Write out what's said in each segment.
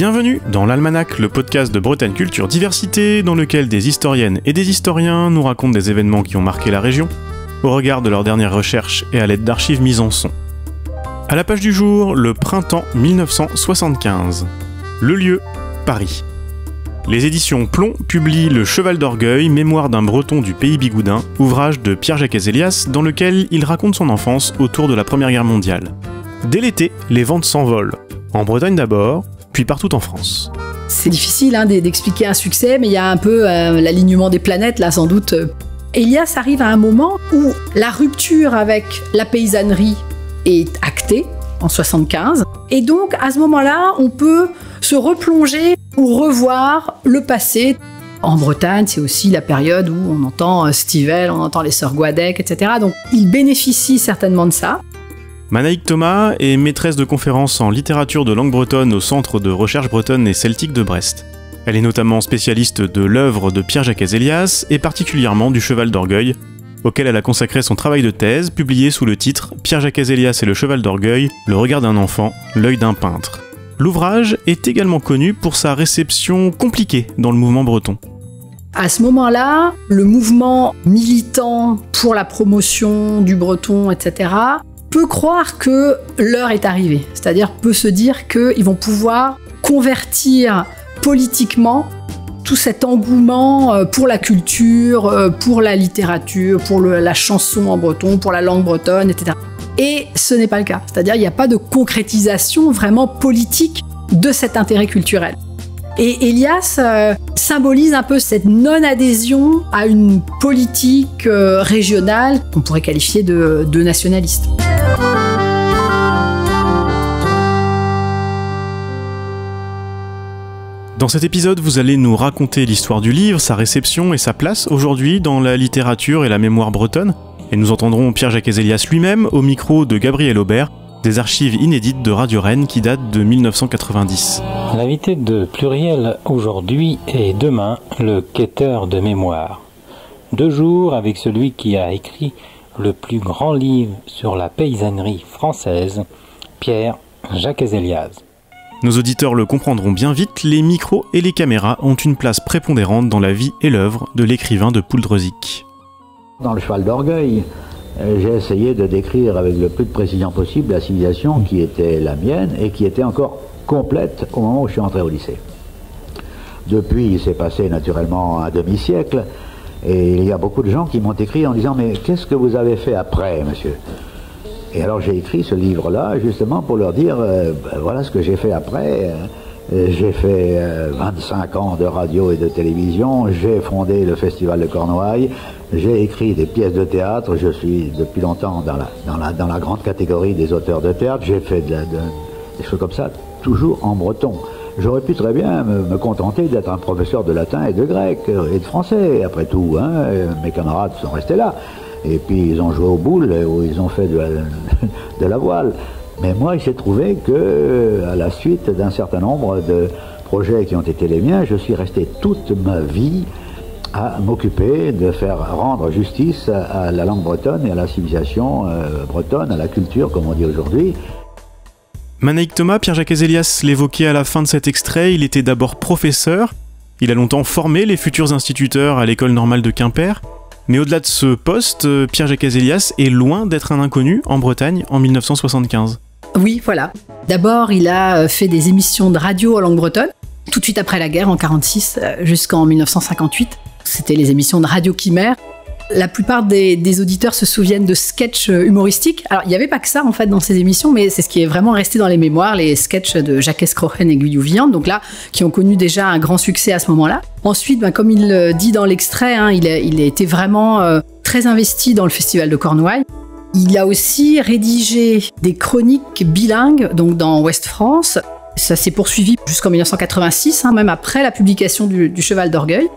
Bienvenue dans l'Almanach, le podcast de Bretagne Culture Diversité, dans lequel des historiennes et des historiens nous racontent des événements qui ont marqué la région, au regard de leurs dernières recherches et à l'aide d'archives mises en son. À la page du jour, le printemps 1975. Le lieu, Paris. Les éditions Plomb publient Le Cheval d'Orgueil, mémoire d'un breton du pays bigoudin, ouvrage de Pierre-Jacques Hézélias, dans lequel il raconte son enfance autour de la Première Guerre mondiale. Dès l'été, les ventes s'envolent. En Bretagne d'abord, puis partout en France. C'est difficile d'expliquer un succès, mais il y a un peu l'alignement des planètes, là, sans doute. Hélias arrive à un moment où la rupture avec la paysannerie est actée, en 75. Et donc, à ce moment-là, on peut se replonger ou revoir le passé. En Bretagne, c'est aussi la période où on entend Stivell, on entend les sœurs Guadec, etc. Donc, il bénéficie certainement de ça. Manaïque Thomas est maîtresse de conférences en littérature de langue bretonne au Centre de recherche bretonne et celtique de Brest. Elle est notamment spécialiste de l'œuvre de Pierre-Jacques Hézélias et particulièrement du Cheval d'Orgueil, auquel elle a consacré son travail de thèse, publié sous le titre « Pierre-Jacques Hézélias et le Cheval d'Orgueil, le regard d'un enfant, l'œil d'un peintre ». L'ouvrage est également connu pour sa réception compliquée dans le mouvement breton. À ce moment-là, le mouvement militant pour la promotion du breton, etc., peut croire que l'heure est arrivée, c'est-à-dire peut se dire qu'ils vont pouvoir convertir politiquement tout cet engouement pour la culture, pour la littérature, pour la chanson en breton, pour la langue bretonne, etc. Et ce n'est pas le cas, c'est-à-dire il n'y a pas de concrétisation vraiment politique de cet intérêt culturel. Et Hélias symbolise un peu cette non-adhésion à une politique régionale qu'on pourrait qualifier de nationaliste. Dans cet épisode, vous allez nous raconter l'histoire du livre, sa réception et sa place aujourd'hui dans la littérature et la mémoire bretonne. Et nous entendrons Pierre-Jacques Hézélias lui-même au micro de Gabriel Aubert, des archives inédites de Radio Rennes qui datent de 1990. L'invité de Pluriel aujourd'hui et demain, le quêteur de mémoire. 2 jours avec celui qui a écrit le plus grand livre sur la paysannerie française, Pierre-Jacques Hézélias. Nos auditeurs le comprendront bien vite, les micros et les caméras ont une place prépondérante dans la vie et l'œuvre de l'écrivain de Pouldrezic. Dans Le Cheval d'Orgueil, j'ai essayé de décrire avec le plus de précision possible la civilisation qui était la mienne et qui était encore complète au moment où je suis entré au lycée. Depuis, il s'est passé naturellement un demi-siècle et il y a beaucoup de gens qui m'ont écrit en disant « Mais qu'est-ce que vous avez fait après, monsieur ?» Et alors j'ai écrit ce livre-là justement pour leur dire voilà ce que j'ai fait après. J'ai fait 25 ans de radio et de télévision, j'ai fondé le Festival de Cornouailles, j'ai écrit des pièces de théâtre, je suis depuis longtemps dans la grande catégorie des auteurs de théâtre, j'ai fait des choses comme ça, toujours en breton. J'aurais pu très bien me contenter d'être un professeur de latin et de grec et de français, après tout, hein, mes camarades sont restés là. Et puis ils ont joué aux boules, ou ils ont fait de la voile. Mais moi, il s'est trouvé que, à la suite d'un certain nombre de projets qui ont été les miens, je suis resté toute ma vie à m'occuper de faire rendre justice à la langue bretonne et à la civilisation bretonne, à la culture, comme on dit aujourd'hui. Manaïque Thomas, Pierre-Jacques Hézélias l'évoquait à la fin de cet extrait, il était d'abord professeur, il a longtemps formé les futurs instituteurs à l'école normale de Quimper. Mais au-delà de ce poste, Pierre-Jacques Hézélias est loin d'être un inconnu en Bretagne en 1975. Oui, voilà. D'abord, il a fait des émissions de radio en langue bretonne, tout de suite après la guerre, en 1946, jusqu'en 1958. C'était les émissions de Radio Quimper. La plupart des auditeurs se souviennent de sketchs humoristiques. Alors, il n'y avait pas que ça, en fait, dans ces émissions, mais c'est ce qui est vraiment resté dans les mémoires, les sketchs de Jacques Escrochen et Guyou Viande, donc là, qui ont connu déjà un grand succès à ce moment-là. Ensuite, comme il dit dans l'extrait, il a été vraiment très investi dans le Festival de Cornouailles. Il a aussi rédigé des chroniques bilingues, donc dans Ouest France. Ça s'est poursuivi jusqu'en 1986, même après la publication du Cheval d'Orgueil.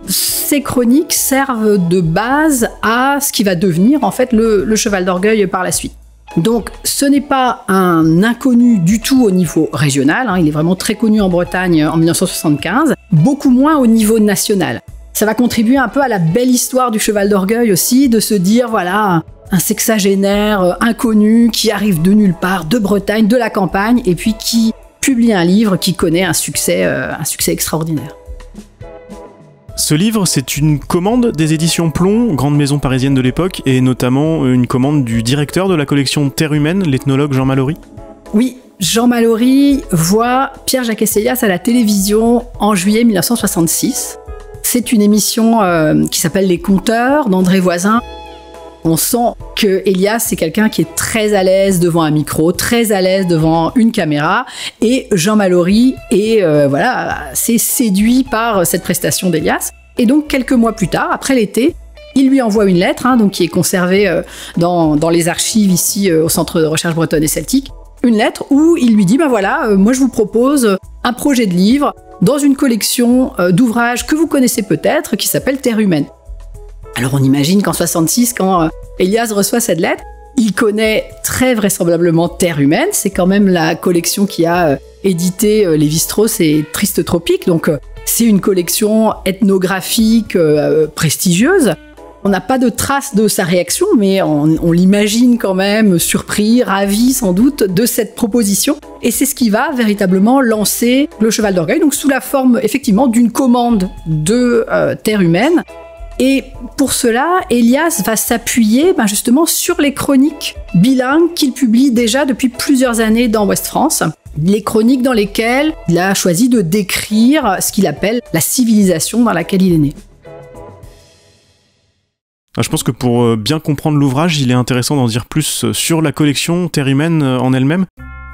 Ces chroniques servent de base à ce qui va devenir en fait le Cheval d'Orgueil par la suite. Donc ce n'est pas un inconnu du tout au niveau régional, il est vraiment très connu en Bretagne en 1975, beaucoup moins au niveau national. Ça va contribuer un peu à la belle histoire du Cheval d'Orgueil aussi, de se dire voilà, un sexagénaire inconnu qui arrive de nulle part, de Bretagne, de la campagne, et puis qui publie un livre qui connaît un succès extraordinaire. Ce livre, c'est une commande des éditions Plomb, grande maison parisienne de l'époque, et notamment une commande du directeur de la collection Terre Humaine, l'ethnologue Jean Mallory. Oui, Jean Mallory voit Pierre-Jacques Hélias à la télévision en juillet 1966. C'est une émission qui s'appelle Les Conteurs d'André Voisin. On sent que Hélias, c'est quelqu'un qui est très à l'aise devant un micro, très à l'aise devant une caméra, et Jean Mallory est assez séduit par cette prestation d'Hélias. Et donc, quelques mois plus tard, après l'été, il lui envoie une lettre, donc qui est conservée dans les archives ici au Centre de recherche bretonne et celtique, une lettre où il lui dit, moi je vous propose un projet de livre dans une collection d'ouvrages que vous connaissez peut-être, qui s'appelle Terre Humaine. Alors on imagine qu'en 66, quand Hélias reçoit cette lettre, il connaît très vraisemblablement Terre Humaine. C'est quand même la collection qui a édité Lévi-Strauss et Triste Tropique. Donc c'est une collection ethnographique prestigieuse. On n'a pas de trace de sa réaction, mais on l'imagine quand même surpris, ravi sans doute de cette proposition. Et c'est ce qui va véritablement lancer le Cheval d'Orgueil, donc sous la forme effectivement d'une commande de Terre Humaine. Et pour cela, Hélias va s'appuyer justement sur les chroniques bilingues qu'il publie déjà depuis plusieurs années dans Ouest France. Les chroniques dans lesquelles il a choisi de décrire ce qu'il appelle la civilisation dans laquelle il est né. Je pense que pour bien comprendre l'ouvrage, il est intéressant d'en dire plus sur la collection Terre Humaine en elle-même.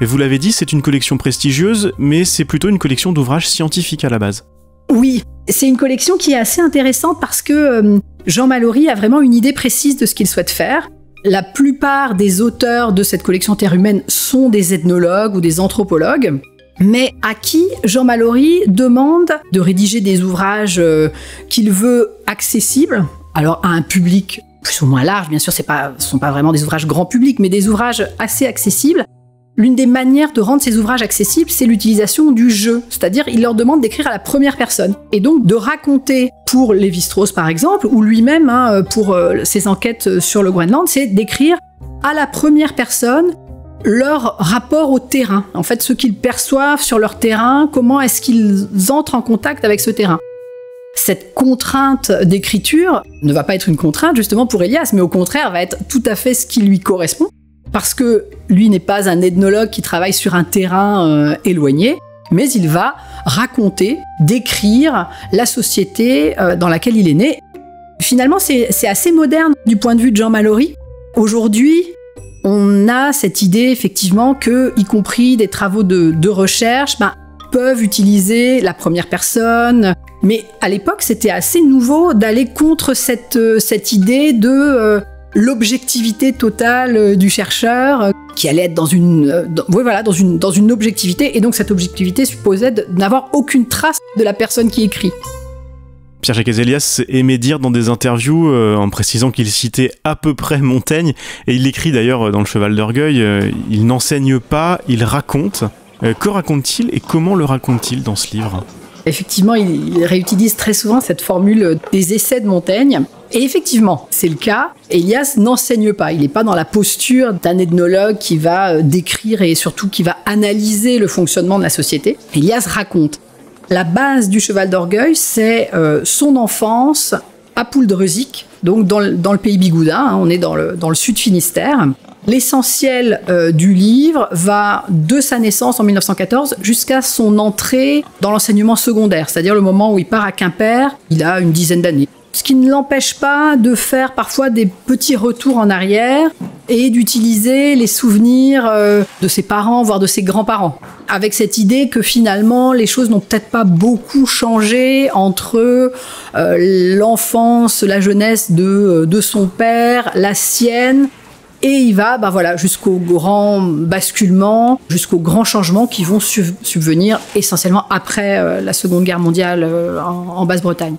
Et vous l'avez dit, c'est une collection prestigieuse, mais c'est plutôt une collection d'ouvrages scientifiques à la base. Oui, c'est une collection qui est assez intéressante parce que Jean Mallory a vraiment une idée précise de ce qu'il souhaite faire. La plupart des auteurs de cette collection Terre Humaine sont des ethnologues ou des anthropologues, mais à qui Jean Mallory demande de rédiger des ouvrages qu'il veut accessibles, alors à un public plus ou moins large, bien sûr, ce ne sont pas vraiment des ouvrages grand public, mais des ouvrages assez accessibles. L'une des manières de rendre ces ouvrages accessibles, c'est l'utilisation du jeu. C'est-à-dire, il leur demande d'écrire à la première personne. Et donc, de raconter pour Lévi-Strauss, par exemple, ou lui-même, pour ses enquêtes sur le Groenland, c'est d'écrire à la première personne leur rapport au terrain. En fait, ce qu'ils perçoivent sur leur terrain, comment est-ce qu'ils entrent en contact avec ce terrain. Cette contrainte d'écriture ne va pas être une contrainte, justement, pour Hélias, mais au contraire, va être tout à fait ce qui lui correspond. Parce que lui n'est pas un ethnologue qui travaille sur un terrain éloigné, mais il va raconter, décrire la société dans laquelle il est né. Finalement, c'est assez moderne du point de vue de Jean Mallory. Aujourd'hui, on a cette idée effectivement que, y compris des travaux de recherche, peuvent utiliser la première personne. Mais à l'époque, c'était assez nouveau d'aller contre cette idée de l'objectivité totale du chercheur, qui allait être dans une objectivité, et donc cette objectivité supposait de n'avoir aucune trace de la personne qui écrit. Pierre-Jacques Hélias aimait dire dans des interviews, en précisant qu'il citait à peu près Montaigne, et il l'écrit d'ailleurs dans Le Cheval d'Orgueil, il n'enseigne pas, il raconte. Que raconte-t-il et comment le raconte-t-il dans ce livre ? Effectivement, il réutilise très souvent cette formule des essais de Montaigne. Et effectivement, c'est le cas. Hélias n'enseigne pas. Il n'est pas dans la posture d'un ethnologue qui va décrire et surtout qui va analyser le fonctionnement de la société. Hélias raconte. La base du Cheval d'Orgueil, c'est son enfance à Pouldreuzic, donc dans le pays bigoudin. On est dans le sud Finistère. L'essentiel du livre va de sa naissance en 1914 jusqu'à son entrée dans l'enseignement secondaire, c'est-à-dire le moment où il part à Quimper, il a une dizaine d'années. Ce qui ne l'empêche pas de faire parfois des petits retours en arrière et d'utiliser les souvenirs de ses parents, voire de ses grands-parents. Avec cette idée que finalement, les choses n'ont peut-être pas beaucoup changé entre l'enfance, la jeunesse de son père, la sienne. Et il va jusqu'au grand basculement, jusqu'aux grands changements qui vont subvenir essentiellement après la Seconde Guerre mondiale en Basse-Bretagne.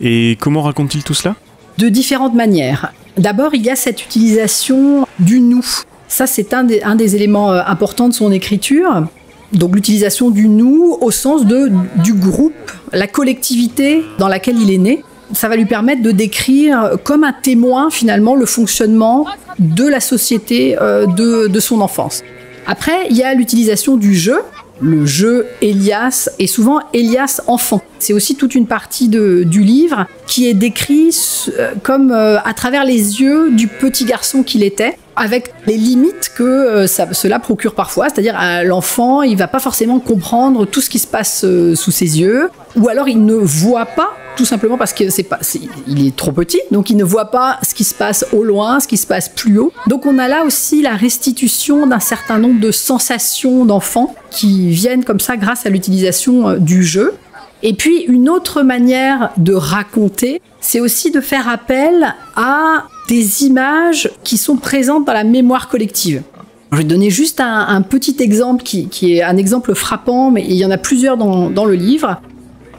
Et comment raconte-t-il tout cela ? De différentes manières. D'abord, il y a cette utilisation du « nous ». Ça, c'est un des éléments importants de son écriture. Donc l'utilisation du « nous » au sens du groupe, la collectivité dans laquelle il est né. Ça va lui permettre de décrire comme un témoin, finalement, le fonctionnement de la société de son enfance. Après, il y a l'utilisation du jeu. le jeu Élias et souvent Élias enfant. C'est aussi toute une partie du livre qui est décrit comme à travers les yeux du petit garçon qu'il était, avec les limites que cela procure parfois, c'est-à-dire l'enfant, il va pas forcément comprendre tout ce qui se passe sous ses yeux, ou alors il ne voit pas, tout simplement parce que il est trop petit, donc il ne voit pas ce qui se passe au loin, ce qui se passe plus haut. Donc on a là aussi la restitution d'un certain nombre de sensations d'enfants qui viennent comme ça grâce à l'utilisation du jeu. Et puis une autre manière de raconter, c'est aussi de faire appel à des images qui sont présentes dans la mémoire collective. Je vais donner juste un petit exemple qui est un exemple frappant, mais il y en a plusieurs dans le livre.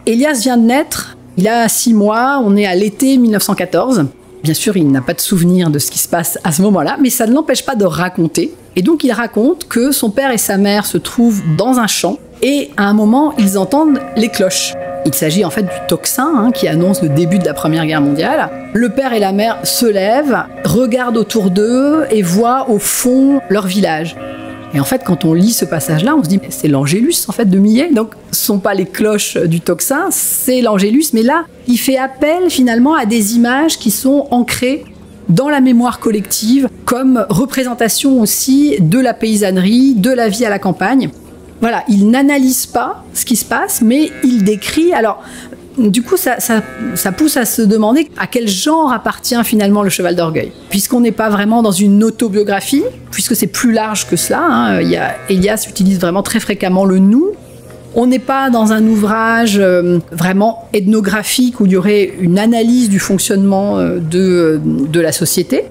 Élias vient de naître, il a 6 mois, on est à l'été 1914. Bien sûr, il n'a pas de souvenir de ce qui se passe à ce moment-là, mais ça ne l'empêche pas de raconter. Et donc il raconte que son père et sa mère se trouvent dans un champ, et à un moment, ils entendent les cloches. Il s'agit en fait du tocsin qui annonce le début de la Première Guerre mondiale. Le père et la mère se lèvent, regardent autour d'eux et voient au fond leur village. Et en fait, quand on lit ce passage-là, on se dit c'est l'Angélus en fait de Millet. Donc, ce sont pas les cloches du tocsin, c'est l'Angélus. Mais là, il fait appel finalement à des images qui sont ancrées dans la mémoire collective, comme représentation aussi de la paysannerie, de la vie à la campagne. Voilà, il n'analyse pas ce qui se passe, mais il décrit. Alors, du coup, ça pousse à se demander à quel genre appartient finalement le Cheval d'Orgueil. Puisqu'on n'est pas vraiment dans une autobiographie, puisque c'est plus large que cela. Élias utilise vraiment très fréquemment le « nous ». On n'est pas dans un ouvrage vraiment ethnographique où il y aurait une analyse du fonctionnement de la société.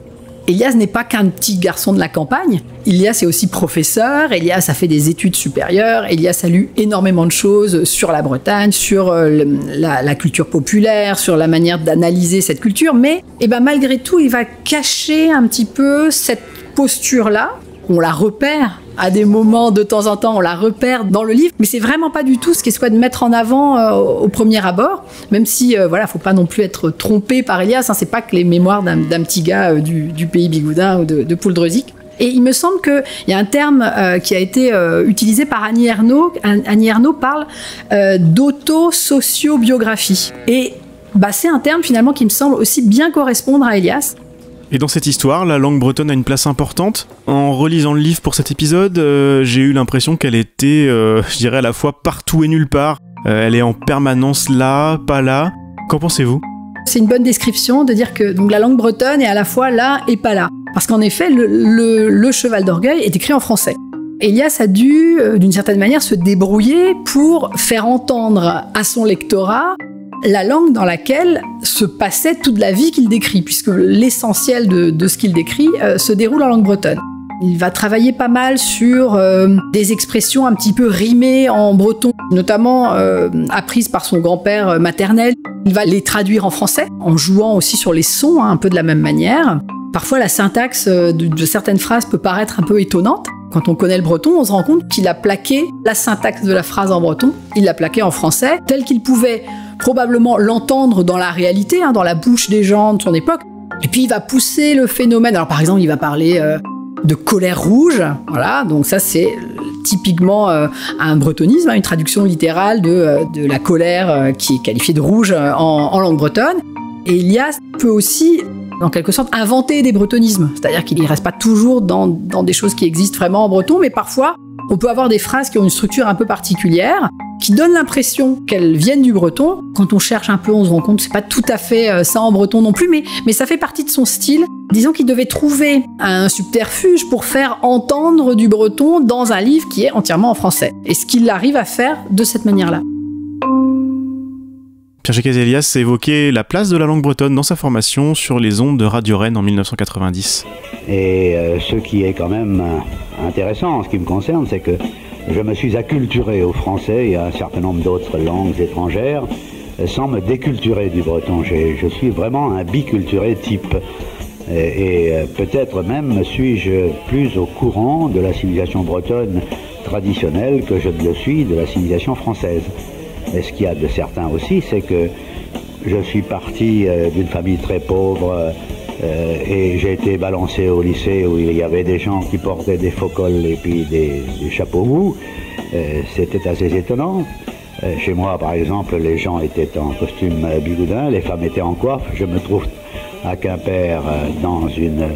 Élias n'est pas qu'un petit garçon de la campagne. Élias est aussi professeur, Élias a fait des études supérieures, Élias a lu énormément de choses sur la Bretagne, sur la culture populaire, sur la manière d'analyser cette culture, mais malgré tout, il va cacher un petit peu cette posture-là. On la repère à des moments de temps en temps, on la repère dans le livre, mais c'est vraiment pas du tout ce qu'il souhaite mettre en avant au premier abord, même si, faut pas non plus être trompé par Élias, c'est pas que les mémoires d'un petit gars du pays bigoudin ou de Pouldreuzic. Et il me semble qu'il y a un terme qui a été utilisé par Annie Ernaux. Annie Ernaux parle d'auto-sociobiographie. Et c'est un terme finalement qui me semble aussi bien correspondre à Élias. Et dans cette histoire, la langue bretonne a une place importante. En relisant le livre pour cet épisode, j'ai eu l'impression qu'elle était, je dirais, à la fois partout et nulle part. Elle est en permanence là, pas là. Qu'en pensez-vous ? C'est une bonne description de dire que donc, la langue bretonne est à la fois là et pas là. Parce qu'en effet, le Cheval d'Orgueil est écrit en français. Élias a dû, d'une certaine manière, se débrouiller pour faire entendre à son lectorat la langue dans laquelle se passait toute la vie qu'il décrit, puisque l'essentiel de ce qu'il décrit se déroule en langue bretonne. Il va travailler pas mal sur des expressions un petit peu rimées en breton, notamment apprises par son grand-père maternel. Il va les traduire en français, en jouant aussi sur les sons, un peu de la même manière. Parfois, la syntaxe de certaines phrases peut paraître un peu étonnante. Quand on connaît le breton, on se rend compte qu'il a plaqué la syntaxe de la phrase en breton, il l'a plaquée en français, tel qu'il pouvait probablement l'entendre dans la réalité, dans la bouche des gens de son époque. Et puis il va pousser le phénomène. Alors par exemple, il va parler de colère rouge, voilà, donc ça c'est typiquement un bretonisme, une traduction littérale de la colère qui est qualifiée de rouge en langue bretonne. Et Élias peut aussi, en quelque sorte, inventer des bretonismes, c'est-à-dire qu'il ne reste pas toujours dans des choses qui existent vraiment en breton, mais parfois on peut avoir des phrases qui ont une structure un peu particulière, qui donnent l'impression qu'elles viennent du breton. Quand on cherche un peu, on se rend compte que c'est pas tout à fait ça en breton non plus, mais ça fait partie de son style. Disons qu'il devait trouver un subterfuge pour faire entendre du breton dans un livre qui est entièrement en français. Et ce qu'il arrive à faire de cette manière-là. Pierre Élias a évoqué la place de la langue bretonne dans sa formation sur les ondes de Radio Rennes en 1990. Et ce qui est quand même intéressant en ce qui me concerne, c'est que je me suis acculturé au français et à un certain nombre d'autres langues étrangères sans me déculturer du breton. Je suis vraiment un biculturé type. Et peut-être même suis-je plus au courant de la civilisation bretonne traditionnelle que je ne le suis de la civilisation française. Et ce qu'il y a de certain aussi, c'est que je suis parti d'une famille très pauvre et j'ai été balancé au lycée où il y avait des gens qui portaient des faux cols et puis des chapeaux mous. C'était assez étonnant. Chez moi, par exemple, les gens étaient en costume bigoudin, les femmes étaient en coiffe. Je me trouve à Quimper, dans une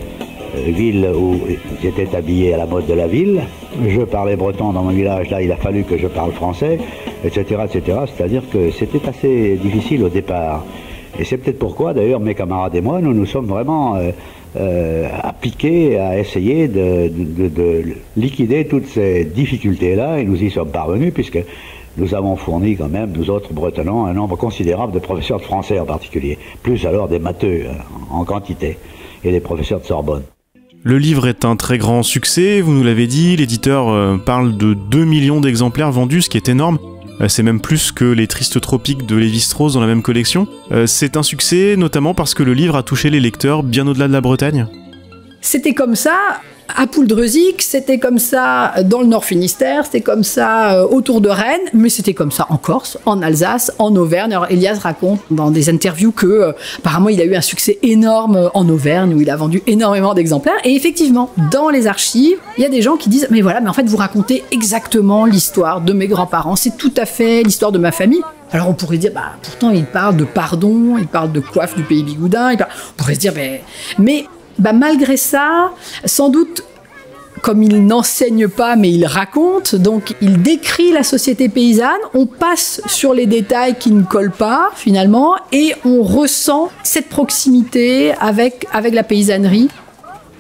ville où j'étais habillé à la mode de la ville. Je parlais breton dans mon village, là il a fallu que je parle français, etc. etc. C'est-à-dire que c'était assez difficile au départ. Et c'est peut-être pourquoi, d'ailleurs, mes camarades et moi, nous nous sommes vraiment appliqués à essayer de liquider toutes ces difficultés-là, et nous y sommes parvenus, puisque nous avons fourni quand même, nous autres bretonnants, un nombre considérable de professeurs de français en particulier, plus alors des matheux en quantité, et des professeurs de Sorbonne. Le livre est un très grand succès, vous nous l'avez dit, l'éditeur parle de 2 millions d'exemplaires vendus, ce qui est énorme. C'est même plus que les Tristes Tropiques de Lévi-Strauss dans la même collection. C'est un succès notamment parce que le livre a touché les lecteurs bien au-delà de la Bretagne. C'était comme ça à Pouldreuzic, c'était comme ça dans le Nord Finistère, c'était comme ça autour de Rennes, mais c'était comme ça en Corse, en Alsace, en Auvergne. Alors Elias raconte dans des interviews que apparemment il a eu un succès énorme en Auvergne où il a vendu énormément d'exemplaires. Et effectivement, dans les archives, il y a des gens qui disent mais voilà, mais en fait vous racontez exactement l'histoire de mes grands-parents, c'est tout à fait l'histoire de ma famille. Alors on pourrait dire, pourtant il parle de pardon, il parle de coiffe du pays bigoudin, on pourrait se dire mais malgré ça, sans doute, comme il n'enseigne pas, mais il raconte, donc il décrit la société paysanne, on passe sur les détails qui ne collent pas, finalement, et on ressent cette proximité avec la paysannerie.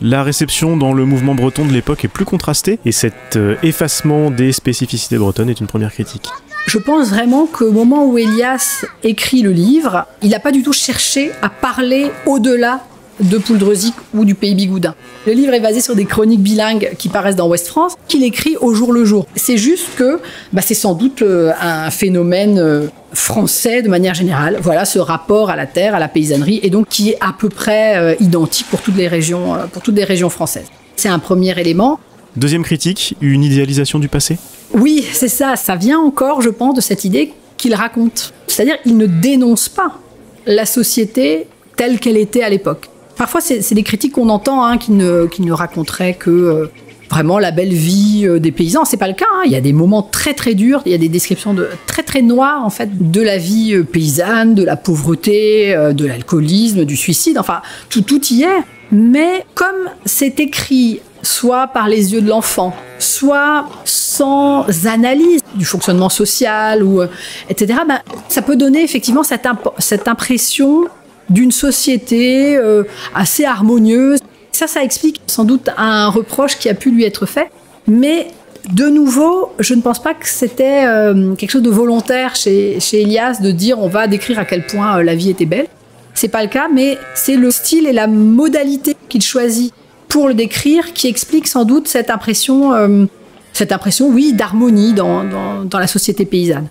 La réception dans le mouvement breton de l'époque est plus contrastée, et cet effacement des spécificités bretonnes est une première critique. Je pense vraiment qu'au moment où Elias écrit le livre, il n'a pas du tout cherché à parler au-delà de Pouldreuzic ou du pays bigoudin. Le livre est basé sur des chroniques bilingues qui paraissent dans Ouest France, qu'il écrit au jour le jour. C'est juste que c'est sans doute un phénomène français de manière générale. Voilà, ce rapport à la terre, à la paysannerie, et donc qui est à peu près identique pour toutes les régions françaises. C'est un premier élément. Deuxième critique, une idéalisation du passé ? Oui, c'est ça. Ça vient encore, je pense, de cette idée qu'il raconte. C'est-à-dire qu'il ne dénonce pas la société telle qu'elle était à l'époque. Parfois, c'est des critiques qu'on entend qui ne raconteraient que vraiment la belle vie des paysans. C'est pas le cas. Il y a des moments très très durs. Il y a des descriptions très très noires en fait de la vie paysanne, de la pauvreté, de l'alcoolisme, du suicide. Enfin, tout y est. Mais comme c'est écrit soit par les yeux de l'enfant, soit sans analyse du fonctionnement social etc. Ça peut donner effectivement cette impression d'une société assez harmonieuse. Ça explique sans doute un reproche qui a pu lui être fait. Mais de nouveau, je ne pense pas que c'était quelque chose de volontaire chez Elias de dire on va décrire à quel point la vie était belle. C'est pas le cas, mais c'est le style et la modalité qu'il choisit pour le décrire qui explique sans doute cette impression, oui, d'harmonie dans la société paysanne.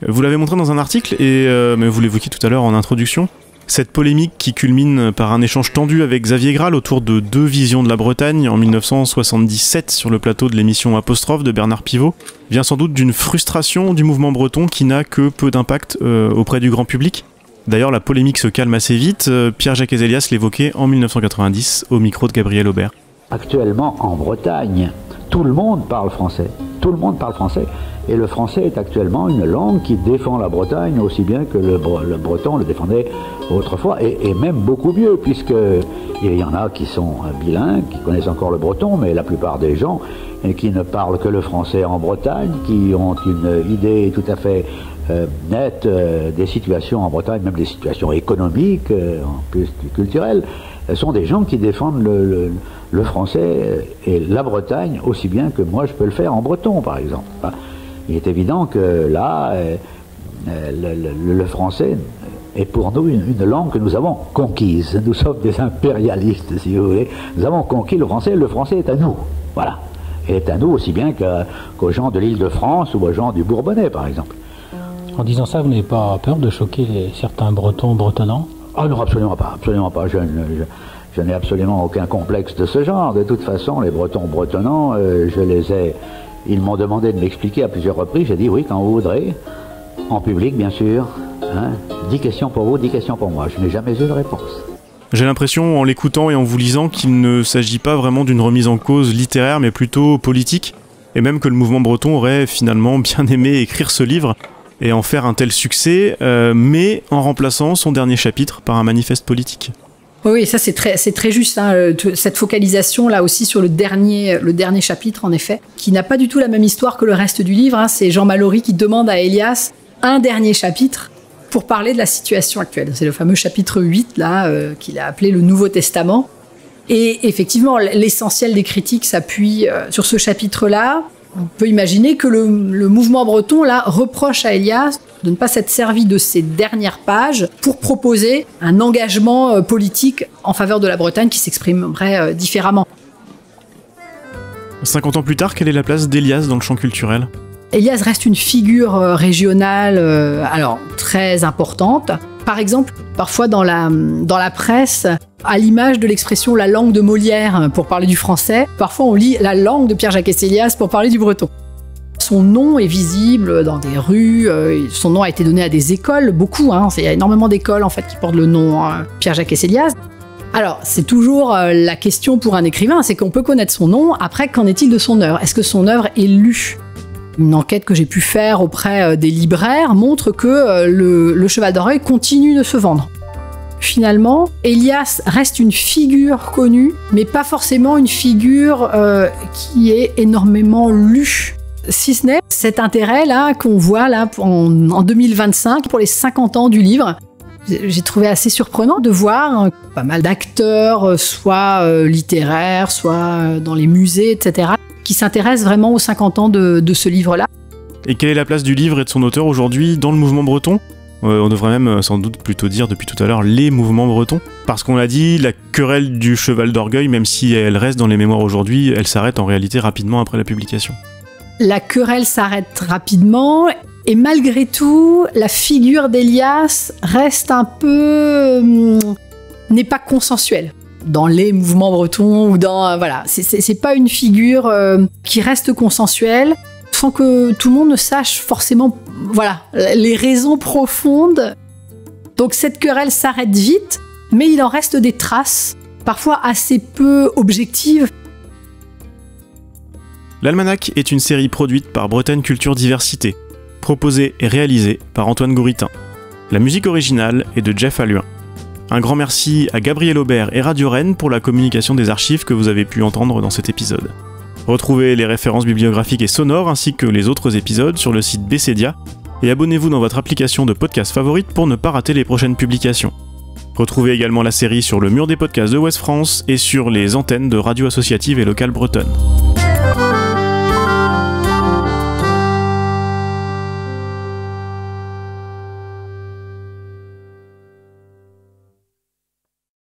Vous l'avez montré dans un article, mais vous l'évoquiez tout à l'heure en introduction. Cette polémique qui culmine par un échange tendu avec Xavier Graal autour de 2 visions de la Bretagne en 1977 sur le plateau de l'émission Apostrophe de Bernard Pivot vient sans doute d'une frustration du mouvement breton qui n'a que peu d'impact auprès du grand public. D'ailleurs, la polémique se calme assez vite. Pierre-Jacques Ezelias l'évoquait en 1990 au micro de Gabriel Aubert. Actuellement, en Bretagne, tout le monde parle français. Tout le monde parle français. Et le français est actuellement une langue qui défend la Bretagne aussi bien que le breton le défendait autrefois, et même beaucoup mieux, puisqu'il y en a qui sont bilingues, qui connaissent encore le breton, mais la plupart des gens qui ne parlent que le français en Bretagne, qui ont une idée tout à fait nette des situations en Bretagne, même des situations économiques, en plus culturelles, sont des gens qui défendent le français et la Bretagne aussi bien que moi je peux le faire en breton, par exemple. Il est évident que là, le français est pour nous une langue que nous avons conquise. Nous sommes des impérialistes, si vous voulez. Nous avons conquis le français est à nous. Voilà. Il est à nous aussi bien qu'aux gens de l'Île-de-France ou aux gens du Bourbonnais, par exemple. En disant ça, vous n'avez pas peur de choquer certains Bretons bretonnants ? Ah non, absolument pas, absolument pas. Je n'ai absolument aucun complexe de ce genre. De toute façon, les Bretons bretonnants, ils m'ont demandé de m'expliquer à plusieurs reprises. J'ai dit oui, quand vous voudrez, en public, bien sûr. 10 questions pour vous, 10 questions pour moi. Je n'ai jamais eu de réponse. J'ai l'impression, en l'écoutant et en vous lisant, qu'il ne s'agit pas vraiment d'une remise en cause littéraire, mais plutôt politique. et même que le mouvement breton aurait finalement bien aimé écrire ce livre et en faire un tel succès, mais en remplaçant son dernier chapitre par un manifeste politique. Oui, ça c'est très juste, hein, cette focalisation là aussi sur le dernier chapitre en effet, qui n'a pas du tout la même histoire que le reste du livre, hein. C'est Jean Mallory qui demande à Elias un dernier chapitre pour parler de la situation actuelle. C'est le fameux chapitre 8 là, qu'il a appelé le Nouveau Testament. Et effectivement, l'essentiel des critiques s'appuie sur ce chapitre-là. On peut imaginer que le mouvement breton là reproche à Elias de ne pas s'être servi de ces dernières pages pour proposer un engagement politique en faveur de la Bretagne qui s'exprimerait différemment. 50 ans plus tard, quelle est la place d'Elias dans le champ culturel ? Elias reste une figure régionale alors très importante. Par exemple, parfois dans la presse, à l'image de l'expression « la langue de Molière » pour parler du français, parfois on lit « la langue de Pierre-Jacques Hesselias » pour parler du breton. Son nom est visible dans des rues, son nom a été donné à des écoles, beaucoup, hein, il y a énormément d'écoles en fait qui portent le nom Pierre-Jacques Hesselias. Alors, c'est toujours la question pour un écrivain, c'est qu'on peut connaître son nom, après qu'en est-il de son œuvre ? Est-ce que son œuvre est lue ? Une enquête que j'ai pu faire auprès des libraires montre que le Cheval d'Orgueil continue de se vendre. Finalement, Elias reste une figure connue, mais pas forcément une figure qui est énormément lue. Si ce n'est cet intérêt-là qu'on voit là en 2025 pour les 50 ans du livre. J'ai trouvé assez surprenant de voir pas mal d'acteurs, soit littéraires, soit dans les musées, etc., qui s'intéressent vraiment aux 50 ans de ce livre-là. Et quelle est la place du livre et de son auteur aujourd'hui dans le mouvement breton ? On devrait même sans doute plutôt dire depuis tout à l'heure les mouvements bretons. Parce qu'on l'a dit, la querelle du Cheval d'Orgueil, même si elle reste dans les mémoires aujourd'hui, elle s'arrête en réalité rapidement après la publication. La querelle s'arrête rapidement, et malgré tout, la figure d'Elias reste un peu... n'est pas consensuelle. Dans les mouvements bretons ou dans... voilà, c'est pas une figure qui reste consensuelle, sans que tout le monde ne sache forcément, voilà, les raisons profondes. Donc cette querelle s'arrête vite, mais il en reste des traces, parfois assez peu objectives. L'Almanach est une série produite par Bretagne Culture Diversité, proposée et réalisée par Antoine Gouritin. La musique originale est de Jeff Alluin. Un grand merci à Gabriel Aubert et Radio Rennes pour la communication des archives que vous avez pu entendre dans cet épisode. Retrouvez les références bibliographiques et sonores ainsi que les autres épisodes sur le site Bessedia et abonnez-vous dans votre application de podcast favorite pour ne pas rater les prochaines publications. Retrouvez également la série sur le mur des podcasts de Ouest France et sur les antennes de radios associatives et locales bretonnes.